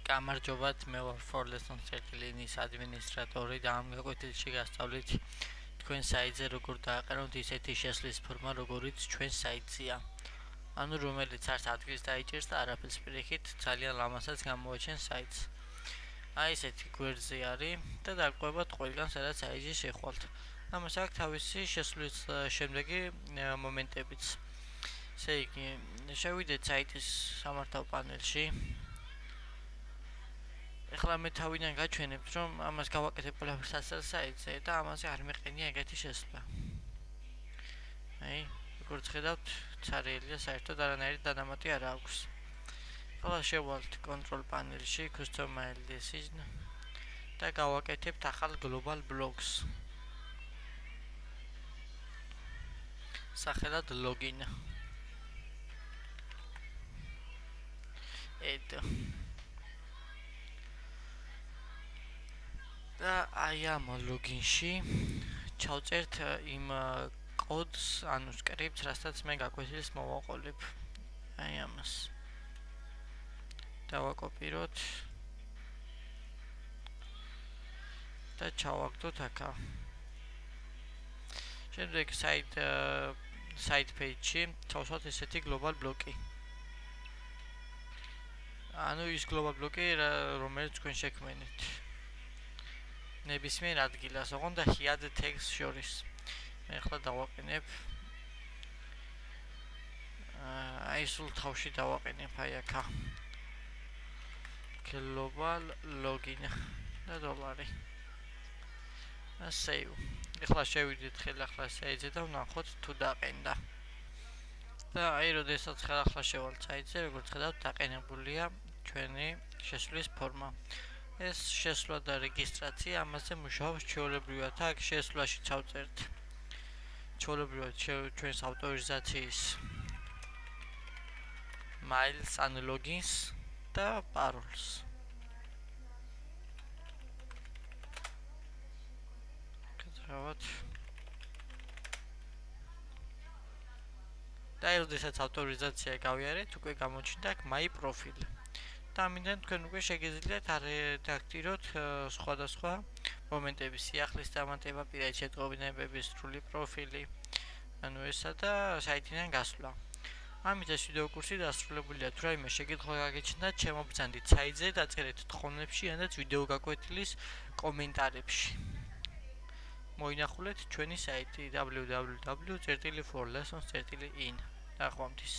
გამარჯობათ, მე ვარ forlessons.in-ის ადმინისტრატორი და ამ გაკვეთილში გასწავლით თქვენ საიტზე როგორ დააყენოთ ისეთი შესვლის ფორმა, როგორიც ჩვენ საიტზეა. ანუ რომელიც არც ადგილს დაიჭერს და არაფერს პირიქით ძალიან ლამასაც გამოაჩენს საიტს. აი ესეთი გვერდზე არის და დაგყვებათ ყველგან სადაც აიძის შეხვალთ. ამას აქვს თავისი შესვლის შემდეგი მომენტებიც. ესე იგი, შევიდეთ საიტის სამართავ პანელში. ეხლა მე თავიდან გაჩვენებთ, რომ ამას გავაკეთებ ყველაფერს ასელ საიტზე და ამაზე არ მეყენია ეგეთი შესვლა. აი, როგორც ხედავთ, ცარიელია საერთოდ არანაირი დანამატი არ აქვს. ახლა შევვალთ control პანელში, customize design და გავაკეთებთ ახალ global blocks. სახელად login. და აი ამ login-ში ჩავწერთ იმ კოდს, ანუ script-ს, რასაც მე გაკვეთილს მოვაყოლებ. აი ამას. დავაკოპიროთ და ჩავაგდოთ აქა. შემდეგ site page-ში ჩავსვათ ესეთი global block-ი. ანუ ის global block-ი, რომელიც თქვენ შექმნით. ნებისმიერ ადგილას, ოღონდ და head text შორის. მე ახლა დავაყენებ აი სულ თავში დავაყენებ აი აქა. global login და $. და save. ახლა შევიდეთ ხელახლა საიტზე და ვნახოთ თუ დაყენდა. და აი როდესაც ხელახლა შევალთ საიტზე, როგორც ხედავთ, დაყენებულია ჩვენი შესვლის ფორმა. ეს შესვლა და რეგისტრაცია ამაზე მუშაობს ჩვეულებრივად. აქ შესვლაში ჩავწერთ ჩვეულებრივად ჩვენს ავტორიზაციის mails ან logins და parols. კეთრავთ. და როდესაც ავტორიზაცია გავიარეთ, უკვე გამოჩნდა აქ my profile. და ამიდან თქვენ უკვე შეგიძლიათ არედაქტიროთ სხვადასხვა მომენტების, სიახლის დამატება, პირადი შეტყობინებების, სრული პროფილი, ანუ ესა და საიტიდან გასვლა. ამით ეს ვიდეო კურსი დასრულებულია. თუ რაიმე შეკითხვა გაგიჩნდათ, შემობრძანდით საიტზე, დაწერეთ თხოვნებში, ანაც ვიდეო გაკვეთილის კომენტარებში. მოინახულეთ ჩვენი საიტი www.forlessons.in. ნახვამდის.